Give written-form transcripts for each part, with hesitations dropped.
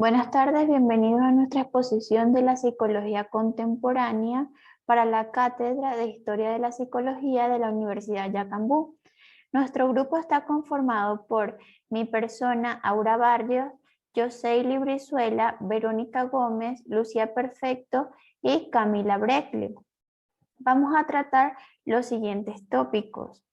Buenas tardes, bienvenidos a nuestra exposición de la psicología contemporánea para la Cátedra de Historia de la Psicología de la Universidad Yacambú. Nuestro grupo está conformado por mi persona, Aura Barrios, Joseily Brizuela, Verónica Gómez, Lucía Perfecto y Camila Breckley. Vamos a tratar los siguientes tópicos: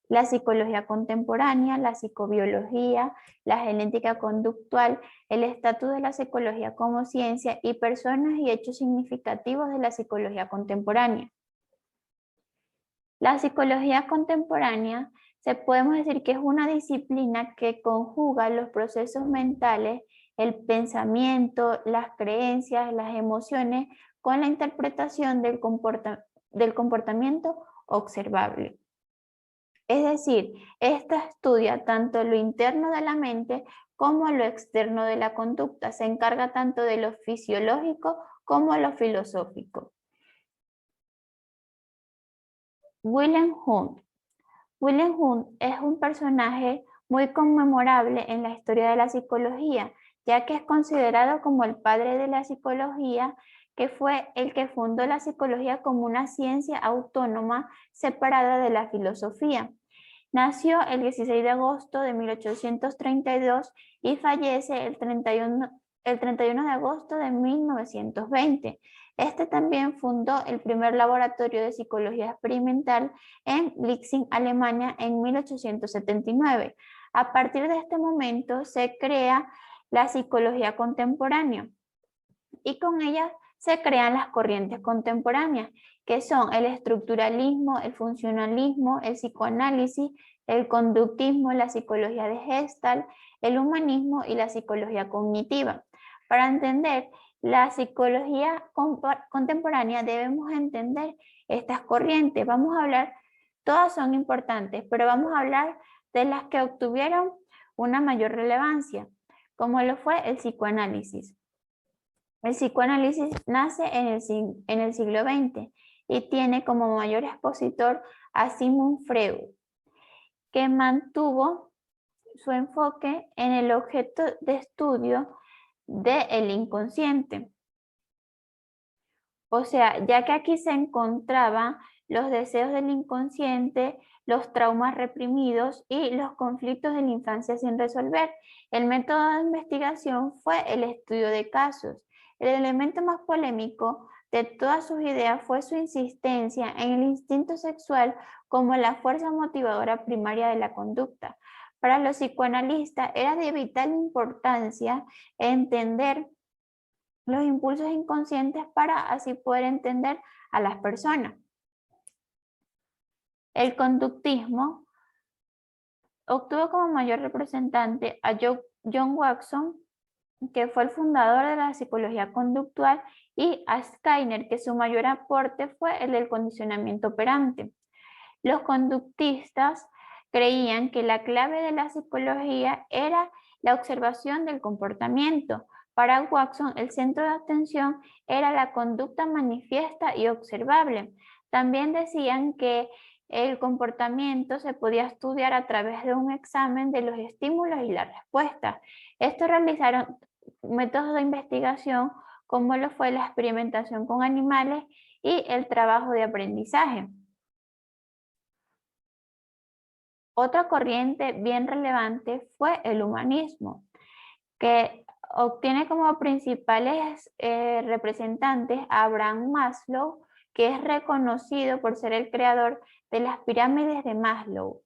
la psicología contemporánea, la psicobiología, la genética conductual, el estatus de la psicología como ciencia y personas y hechos significativos de la psicología contemporánea. La psicología contemporánea podemos decir que es una disciplina que conjuga los procesos mentales, el pensamiento, las creencias, las emociones con la interpretación del comportamiento observable. Es decir, esta estudia tanto lo interno de la mente como lo externo de la conducta. Se encarga tanto de lo fisiológico como lo filosófico. Wilhelm Wundt. Wilhelm Wundt es un personaje muy conmemorable en la historia de la psicología, ya que es considerado como el padre de la psicología, que fue el que fundó la psicología como una ciencia autónoma separada de la filosofía. Nació el 16 de agosto de 1832 y fallece el 31 de agosto de 1920. Este también fundó el primer laboratorio de psicología experimental en Leipzig, Alemania, en 1879. A partir de este momento se crea la psicología contemporánea y con ella se crean las corrientes contemporáneas, que son el estructuralismo, el funcionalismo, el psicoanálisis, el conductismo, la psicología de Gestalt, el humanismo y la psicología cognitiva. Para entender la psicología contemporánea debemos entender estas corrientes. Vamos a hablar, todas son importantes, pero vamos a hablar de las que obtuvieron una mayor relevancia, como lo fue el psicoanálisis. El psicoanálisis nace en el siglo XX y tiene como mayor expositor a Sigmund Freud, que mantuvo su enfoque en el objeto de estudio del inconsciente. O sea, ya que aquí se encontraban los deseos del inconsciente, los traumas reprimidos y los conflictos de la infancia sin resolver. El método de investigación fue el estudio de casos. El elemento más polémico de todas sus ideas fue su insistencia en el instinto sexual como la fuerza motivadora primaria de la conducta. Para los psicoanalistas era de vital importancia entender los impulsos inconscientes para así poder entender a las personas. El conductismo obtuvo como mayor representante a John Watson, que fue el fundador de la psicología conductual, y a Skinner, que su mayor aporte fue el del condicionamiento operante. Los conductistas creían que la clave de la psicología era la observación del comportamiento. Para Watson, el centro de atención era la conducta manifiesta y observable. También decían que el comportamiento se podía estudiar a través de un examen de los estímulos y las respuestas. Estos realizaron métodos de investigación como lo fue la experimentación con animales y el trabajo de aprendizaje. Otra corriente bien relevante fue el humanismo, que obtiene como principales representantes a Abraham Maslow, que es reconocido por ser el creador de las pirámides de Maslow,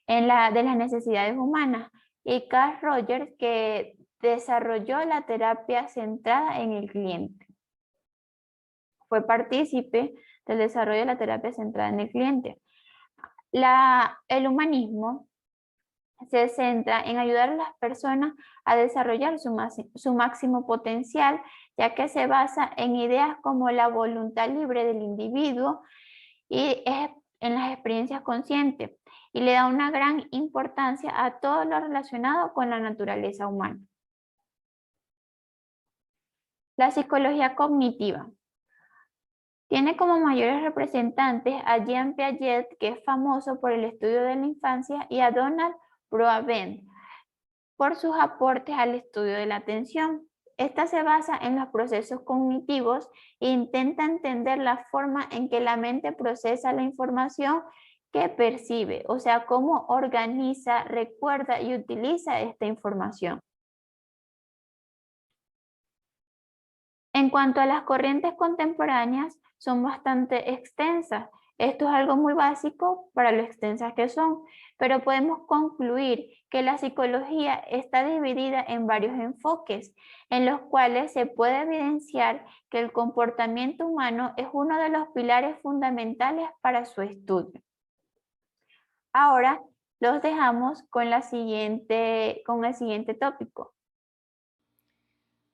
de las necesidades humanas, y Carl Rogers, que desarrolló la terapia centrada en el cliente. Fue partícipe del desarrollo de la terapia centrada en el cliente. El humanismo se centra en ayudar a las personas a desarrollar su máximo potencial, ya que se basa en ideas como la voluntad libre del individuo y en las experiencias conscientes, y le da una gran importancia a todo lo relacionado con la naturaleza humana. La psicología cognitiva tiene como mayores representantes a Jean Piaget, que es famoso por el estudio de la infancia, y a Donald Broadbent, por sus aportes al estudio de la atención. Esta se basa en los procesos cognitivos e intenta entender la forma en que la mente procesa la información que percibe, o sea, cómo organiza, recuerda y utiliza esta información. En cuanto a las corrientes contemporáneas, son bastante extensas. Esto es algo muy básico para lo extensas que son, pero podemos concluir que la psicología está dividida en varios enfoques, en los cuales se puede evidenciar que el comportamiento humano es uno de los pilares fundamentales para su estudio. Ahora los dejamos con el siguiente tópico.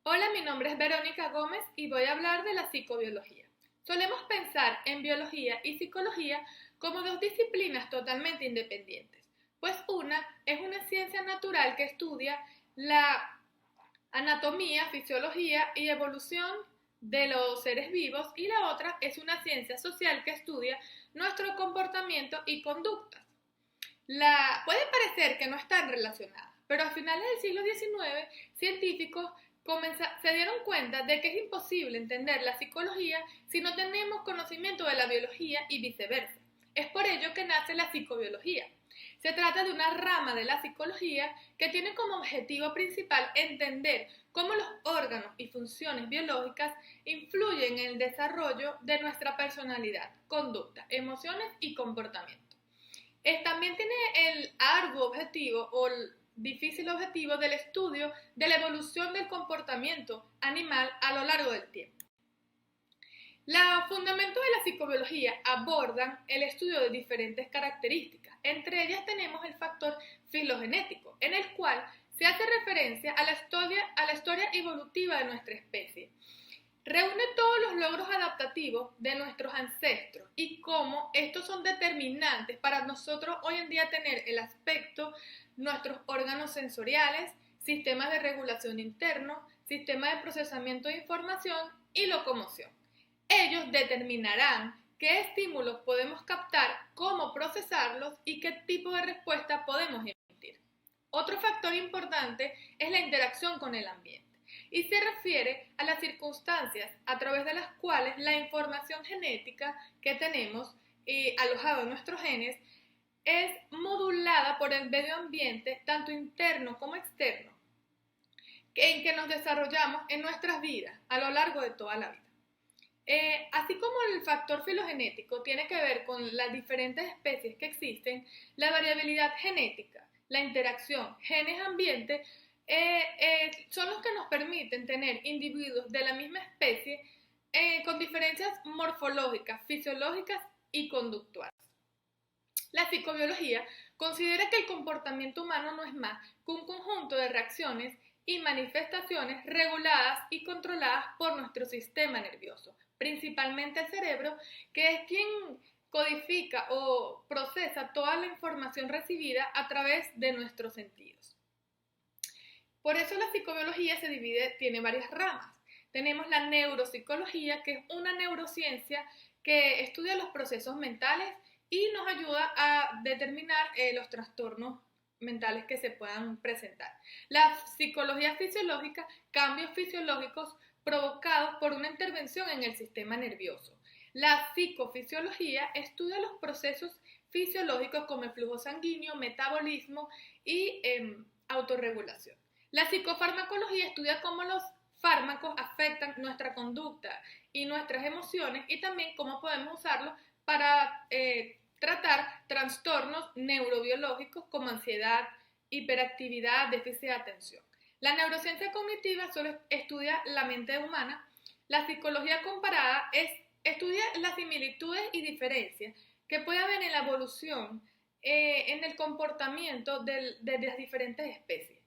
Hola, mi nombre es Verónica Gómez y voy a hablar de la psicobiología. Solemos pensar en biología y psicología como dos disciplinas totalmente independientes, pues una es una ciencia natural que estudia la anatomía, fisiología y evolución de los seres vivos y la otra es una ciencia social que estudia nuestro comportamiento y conductas. Puede parecer que no están relacionadas, pero a finales del siglo XIX, científicos se dieron cuenta de que es imposible entender la psicología si no tenemos conocimiento de la biología y viceversa. Es por ello que nace la psicobiología. Se trata de una rama de la psicología que tiene como objetivo principal entender cómo los órganos y funciones biológicas influyen en el desarrollo de nuestra personalidad, conducta, emociones y comportamiento. También tiene el arduo objetivo o el difícil objetivo del estudio de la evolución del comportamiento animal a lo largo del tiempo. Los fundamentos de la psicobiología abordan el estudio de diferentes características. Entre ellas tenemos el factor filogenético, en el cual se hace referencia a la historia evolutiva de nuestra especie. Reúne todos los logros adaptativos de nuestros ancestros y cómo estos son determinantes para nosotros hoy en día tener el aspecto, nuestros órganos sensoriales, sistemas de regulación interno, sistema de procesamiento de información y locomoción. Ellos determinarán qué estímulos podemos captar, cómo procesarlos y qué tipo de respuesta podemos emitir. Otro factor importante es la interacción con el ambiente y se refiere a las circunstancias a través de las cuales la información genética que tenemos alojada en nuestros genes es modulada por el medio ambiente, tanto interno como externo, en que nos desarrollamos en nuestras vidas a lo largo de toda la vida. Así como el factor filogenético tiene que ver con las diferentes especies que existen, la variabilidad genética, la interacción genes-ambiente, son los que nos permiten tener individuos de la misma especie con diferencias morfológicas, fisiológicas y conductuales. La psicobiología considera que el comportamiento humano no es más que un conjunto de reacciones y manifestaciones reguladas y controladas por nuestro sistema nervioso, principalmente el cerebro, que es quien codifica o procesa toda la información recibida a través de nuestros sentidos. Por eso la psicobiología tiene varias ramas. Tenemos la neuropsicología, que es una neurociencia que estudia los procesos mentales y nos ayuda a determinar los trastornos mentales que se puedan presentar. La psicología fisiológica, cambios fisiológicos provocados por una intervención en el sistema nervioso. La psicofisiología estudia los procesos fisiológicos como el flujo sanguíneo, metabolismo y autorregulación. La psicofarmacología estudia cómo los fármacos afectan nuestra conducta y nuestras emociones y también cómo podemos usarlos para tratar trastornos neurobiológicos como ansiedad, hiperactividad, déficit de atención. La neurociencia cognitiva solo estudia la mente humana. La psicología comparada estudia las similitudes y diferencias que puede haber en la evolución, en el comportamiento de las diferentes especies.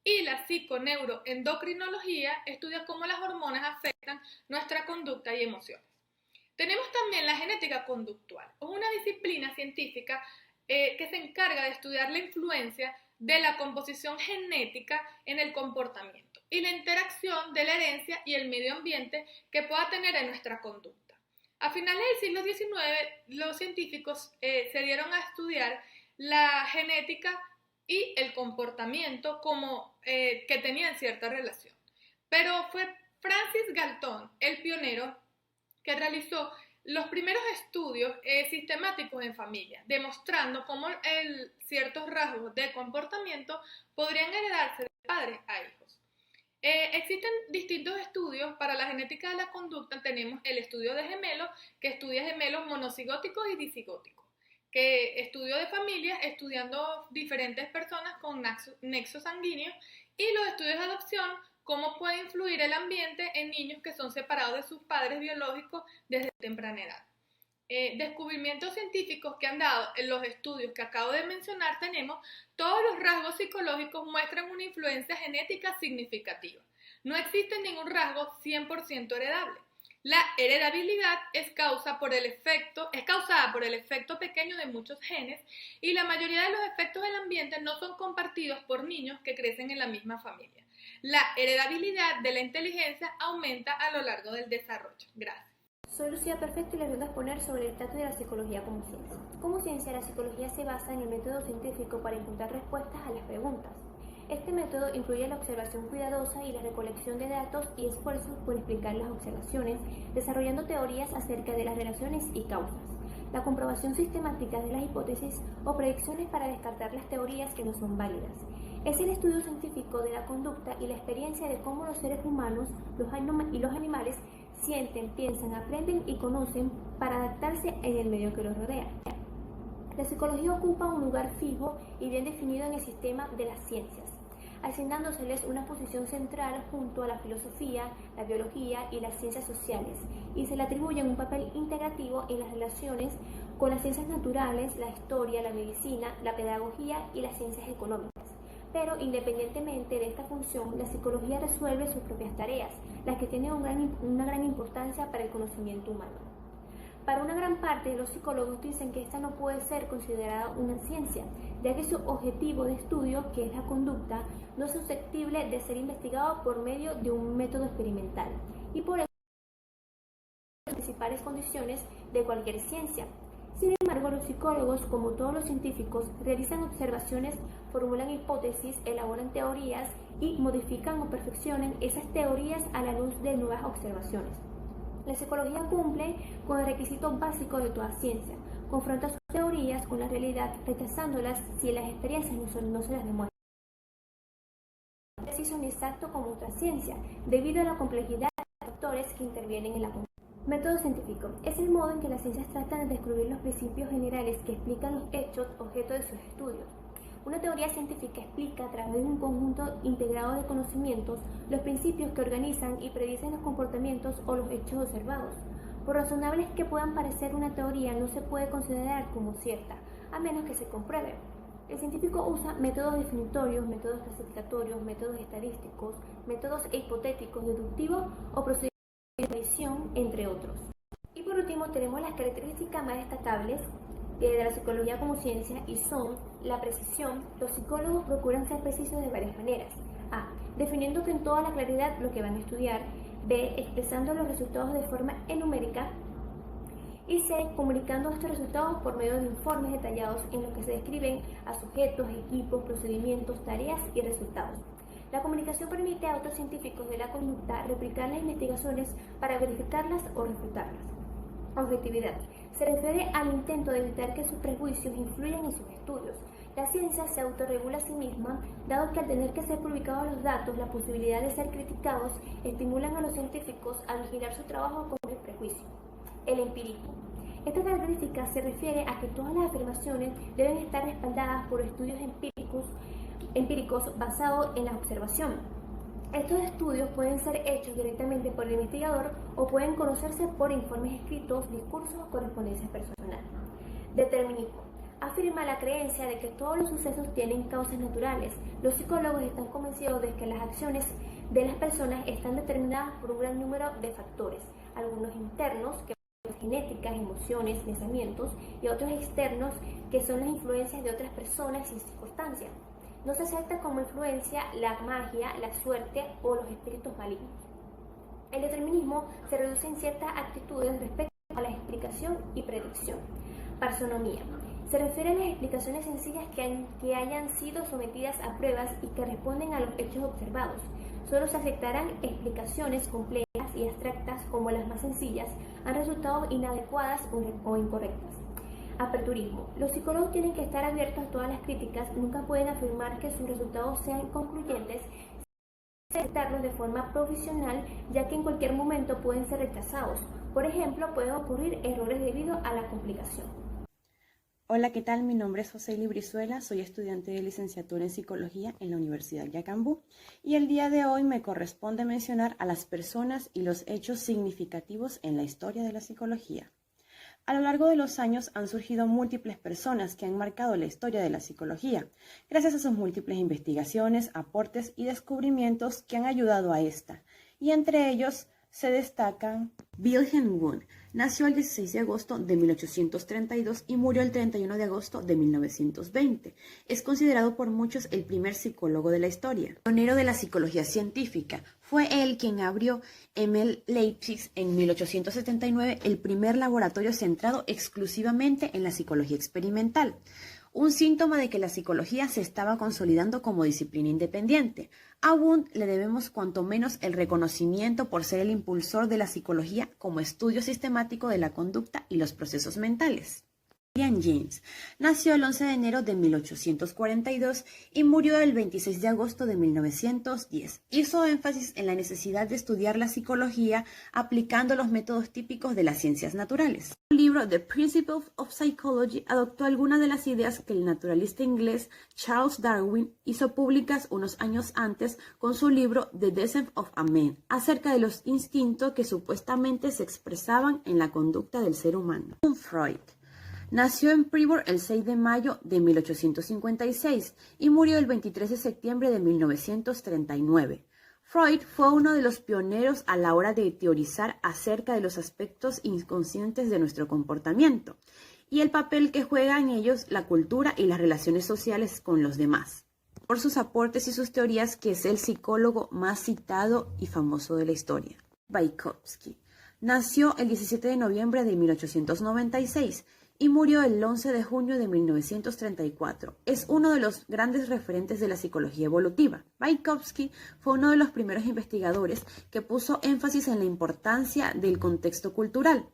Y la psiconeuroendocrinología estudia cómo las hormonas afectan nuestra conducta y emociones. Tenemos también la genética conductual, es una disciplina científica que se encarga de estudiar la influencia de la composición genética en el comportamiento y la interacción de la herencia y el medio ambiente que pueda tener en nuestra conducta. A finales del siglo XIX, los científicos se dieron a estudiar la genética y el comportamiento como que tenían cierta relación. Pero fue Francis Galton el pionero que realizó los primeros estudios sistemáticos en familia, demostrando cómo ciertos rasgos de comportamiento podrían heredarse de padres a hijos. Existen distintos estudios para la genética de la conducta. Tenemos el estudio de gemelos, que estudia gemelos monocigóticos y disigóticos, que estudio de familias, estudiando diferentes personas con nexos sanguíneos, y los estudios de adopción, cómo puede influir el ambiente en niños que son separados de sus padres biológicos desde temprana edad. Descubrimientos científicos que han dado en los estudios que acabo de mencionar, tenemos todos los rasgos psicológicos muestran una influencia genética significativa. No existe ningún rasgo 100% heredable. La heredabilidad es causada por el efecto pequeño de muchos genes, y la mayoría de los efectos del ambiente no son compartidos por niños que crecen en la misma familia. La heredabilidad de la inteligencia aumenta a lo largo del desarrollo. Gracias. Soy Lucía Perfecto y les vengo a exponer sobre el estatus de la psicología como ciencia. Como ciencia, la psicología se basa en el método científico para encontrar respuestas a las preguntas. Este método incluye la observación cuidadosa y la recolección de datos y esfuerzos por explicar las observaciones, desarrollando teorías acerca de las relaciones y causas, la comprobación sistemática de las hipótesis o predicciones para descartar las teorías que no son válidas. Es el estudio científico de la conducta y la experiencia de cómo los seres humanos y los animales sienten, piensan, aprenden y conocen para adaptarse en el medio que los rodea. La psicología ocupa un lugar fijo y bien definido en el sistema de las ciencias, asignándoseles una posición central junto a la filosofía, la biología y las ciencias sociales, y se le atribuye un papel integrativo en las relaciones con las ciencias naturales, la historia, la medicina, la pedagogía y las ciencias económicas. Pero independientemente de esta función, la psicología resuelve sus propias tareas, las que tienen una gran importancia para el conocimiento humano. Para una gran parte de los psicólogos dicen que esta no puede ser considerada una ciencia, ya que su objetivo de estudio, que es la conducta, no es susceptible de ser investigado por medio de un método experimental, y por eso las principales condiciones de cualquier ciencia. Sin embargo, los psicólogos, como todos los científicos, realizan observaciones, formulan hipótesis, elaboran teorías y modifican o perfeccionan esas teorías a la luz de nuevas observaciones. La psicología cumple con el requisito básico de toda ciencia: confronta sus teorías con la realidad, rechazándolas si las experiencias no se las demuestran. No es preciso ni exacto como otra ciencia, debido a la complejidad de factores que intervienen en la conducta. Método científico es el modo en que las ciencias tratan de descubrir los principios generales que explican los hechos objeto de sus estudios. Una teoría científica explica a través de un conjunto integrado de conocimientos los principios que organizan y predicen los comportamientos o los hechos observados. Por razonables que puedan parecer, una teoría no se puede considerar como cierta, a menos que se compruebe. El científico usa métodos definitorios, métodos clasificatorios, métodos estadísticos, métodos hipotéticos, deductivos o procedimientos de medición, entre otros. Y por último tenemos las características más destacables de la psicología como ciencia, y son la precisión. Los psicólogos procuran ser precisos de varias maneras: a. definiendo con toda la claridad lo que van a estudiar; b. expresando los resultados de forma enumérica; y c. comunicando estos resultados por medio de informes detallados en los que se describen a sujetos, equipos, procedimientos, tareas y resultados. La comunicación permite a otros científicos de la conducta replicar las investigaciones para verificarlas o refutarlas. Objetividad. Se refiere al intento de evitar que sus prejuicios influyan en sus estudios. La ciencia se autorregula a sí misma, dado que al tener que ser publicados los datos, la posibilidad de ser criticados estimulan a los científicos a vigilar su trabajo contra el prejuicio. El empirismo. Esta característica se refiere a que todas las afirmaciones deben estar respaldadas por estudios empíricos basados en la observación. Estos estudios pueden ser hechos directamente por el investigador o pueden conocerse por informes escritos, discursos o correspondencia personal. Determinismo. Afirma la creencia de que todos los sucesos tienen causas naturales. Los psicólogos están convencidos de que las acciones de las personas están determinadas por un gran número de factores, algunos internos, que son genéticas, emociones, pensamientos, y otros externos, que son las influencias de otras personas y circunstancias. No se acepta como influencia la magia, la suerte o los espíritus malignos. El determinismo se reduce en ciertas actitudes respecto a la explicación y predicción. Parsonomía. Se refiere a las explicaciones sencillas que hayan sido sometidas a pruebas y que responden a los hechos observados. Solo se aceptarán explicaciones complejas y abstractas como las más sencillas han resultado inadecuadas o incorrectas. Aperturismo. Los psicólogos tienen que estar abiertos a todas las críticas, nunca pueden afirmar que sus resultados sean concluyentes, aceptarlos de forma profesional, ya que en cualquier momento pueden ser rechazados. Por ejemplo, pueden ocurrir errores debido a la complicación. Hola, ¿qué tal? Mi nombre es José Brizuela, soy estudiante de licenciatura en Psicología en la Universidad Yacambú y el día de hoy me corresponde mencionar a las personas y los hechos significativos en la historia de la psicología. A lo largo de los años han surgido múltiples personas que han marcado la historia de la psicología, gracias a sus múltiples investigaciones, aportes y descubrimientos que han ayudado a esta, y entre ellos se destacan Wilhelm Wundt. Nació el 16 de agosto de 1832 y murió el 31 de agosto de 1920. Es considerado por muchos el primer psicólogo de la historia. Pionero de la psicología científica, fue él quien abrió en Leipzig en 1879 el primer laboratorio centrado exclusivamente en la psicología experimental. Un síntoma de que la psicología se estaba consolidando como disciplina independiente. A Wundt le debemos cuanto menos el reconocimiento por ser el impulsor de la psicología como estudio sistemático de la conducta y los procesos mentales. William James nació el 11 de enero de 1842 y murió el 26 de agosto de 1910. Hizo énfasis en la necesidad de estudiar la psicología aplicando los métodos típicos de las ciencias naturales. En el libro The Principles of Psychology adoptó algunas de las ideas que el naturalista inglés Charles Darwin hizo públicas unos años antes con su libro The Descent of a Man, acerca de los instintos que supuestamente se expresaban en la conducta del ser humano. Freud nació en Fribourg el 6 de mayo de 1856 y murió el 23 de septiembre de 1939. Freud fue uno de los pioneros a la hora de teorizar acerca de los aspectos inconscientes de nuestro comportamiento y el papel que juega en ellos la cultura y las relaciones sociales con los demás. Por sus aportes y sus teorías, que es el psicólogo más citado y famoso de la historia. Vygotsky nació el 17 de noviembre de 1896 y murió el 11 de junio de 1934. Es uno de los grandes referentes de la psicología evolutiva. Vygotsky fue uno de los primeros investigadores que puso énfasis en la importancia del contexto cultural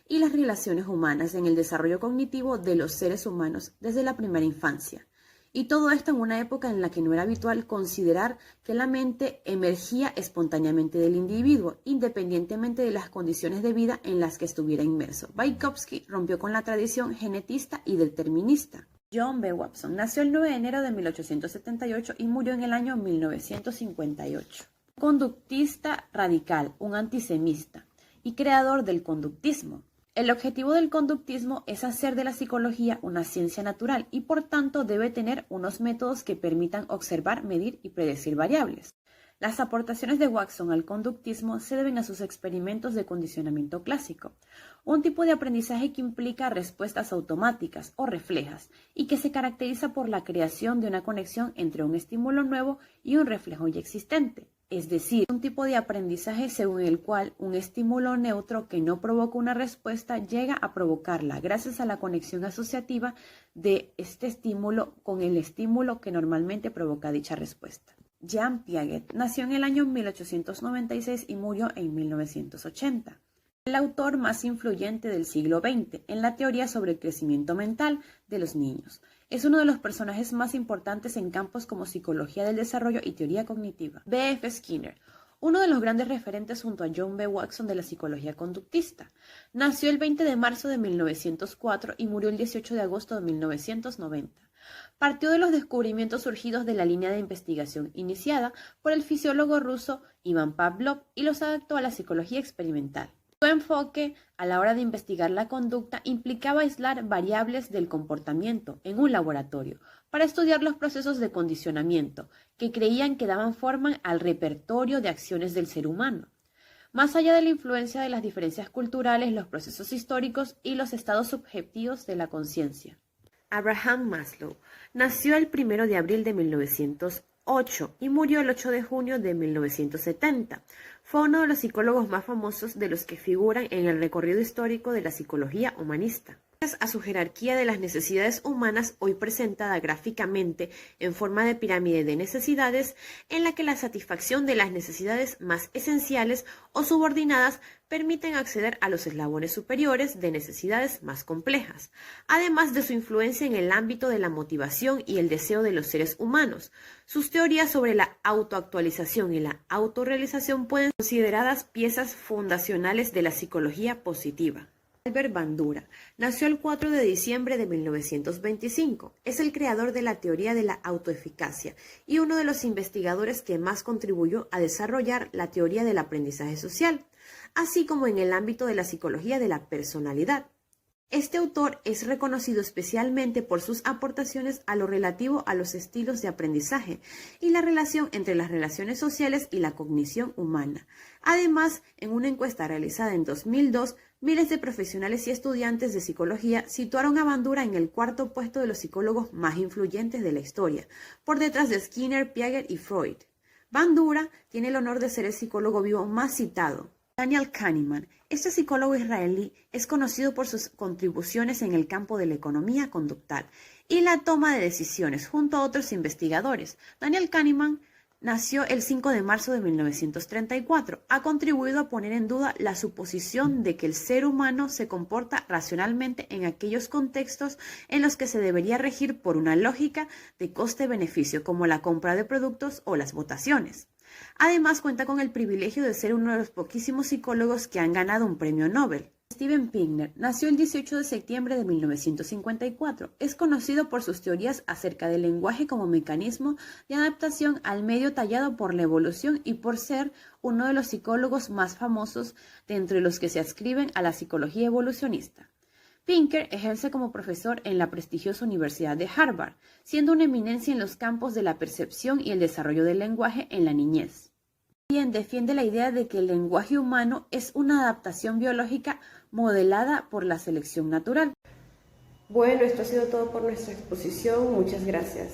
y las relaciones humanas en el desarrollo cognitivo de los seres humanos desde la primera infancia. Y todo esto en una época en la que no era habitual considerar que la mente emergía espontáneamente del individuo, independientemente de las condiciones de vida en las que estuviera inmerso. Vygotsky rompió con la tradición genetista y determinista. John B. Watson nació el 9 de enero de 1878 y murió en el año 1958. Conductista radical, un antisemita y creador del conductismo. El objetivo del conductismo es hacer de la psicología una ciencia natural y por tanto debe tener unos métodos que permitan observar, medir y predecir variables. Las aportaciones de Watson al conductismo se deben a sus experimentos de condicionamiento clásico, un tipo de aprendizaje que implica respuestas automáticas o reflejas y que se caracteriza por la creación de una conexión entre un estímulo nuevo y un reflejo ya existente. Es decir, un tipo de aprendizaje según el cual un estímulo neutro que no provoca una respuesta llega a provocarla gracias a la conexión asociativa de este estímulo con el estímulo que normalmente provoca dicha respuesta. Jean Piaget nació en el año 1896 y murió en 1980. El autor más influyente del siglo XX en la teoría sobre el crecimiento mental de los niños. Es uno de los personajes más importantes en campos como psicología del desarrollo y teoría cognitiva. B. F. Skinner, uno de los grandes referentes junto a John B. Watson de la psicología conductista. Nació el 20 de marzo de 1904 y murió el 18 de agosto de 1990. Partió de los descubrimientos surgidos de la línea de investigación iniciada por el fisiólogo ruso Ivan Pavlov y los adaptó a la psicología experimental. Su enfoque a la hora de investigar la conducta implicaba aislar variables del comportamiento en un laboratorio para estudiar los procesos de condicionamiento que creían que daban forma al repertorio de acciones del ser humano. Más allá de la influencia de las diferencias culturales, los procesos históricos y los estados subjetivos de la conciencia. Abraham Maslow nació el 1 de abril de 1908 y murió el 8 de junio de 1970. Fue uno de los psicólogos más famosos de los que figuran en el recorrido histórico de la psicología humanista. A su jerarquía de las necesidades humanas, hoy presentada gráficamente en forma de pirámide de necesidades, en la que la satisfacción de las necesidades más esenciales o subordinadas permiten acceder a los eslabones superiores de necesidades más complejas, además de su influencia en el ámbito de la motivación y el deseo de los seres humanos. Sus teorías sobre la autoactualización y la autorrealización pueden ser consideradas piezas fundacionales de la psicología positiva. Albert Bandura nació el 4 de diciembre de 1925. Es el creador de la teoría de la autoeficacia y uno de los investigadores que más contribuyó a desarrollar la teoría del aprendizaje social, así como en el ámbito de la psicología de la personalidad. Este autor es reconocido especialmente por sus aportaciones a lo relativo a los estilos de aprendizaje y la relación entre las relaciones sociales y la cognición humana. Además, en una encuesta realizada en 2002, miles de profesionales y estudiantes de psicología situaron a Bandura en el cuarto puesto de los psicólogos más influyentes de la historia, por detrás de Skinner, Piaget y Freud. Bandura tiene el honor de ser el psicólogo vivo más citado. Daniel Kahneman, este psicólogo israelí, es conocido por sus contribuciones en el campo de la economía conductual y la toma de decisiones, junto a otros investigadores. Daniel Kahneman nació el 5 de marzo de 1934. Ha contribuido a poner en duda la suposición de que el ser humano se comporta racionalmente en aquellos contextos en los que se debería regir por una lógica de coste-beneficio, como la compra de productos o las votaciones. Además, cuenta con el privilegio de ser uno de los poquísimos psicólogos que han ganado un premio Nobel. Steven Pinker nació el 18 de septiembre de 1954. Es conocido por sus teorías acerca del lenguaje como mecanismo de adaptación al medio tallado por la evolución y por ser uno de los psicólogos más famosos de entre los que se adscriben a la psicología evolucionista. Pinker ejerce como profesor en la prestigiosa Universidad de Harvard, siendo una eminencia en los campos de la percepción y el desarrollo del lenguaje en la niñez. También defiende la idea de que el lenguaje humano es una adaptación biológica modelada por la selección natural. Bueno, esto ha sido todo por nuestra exposición. Muchas gracias.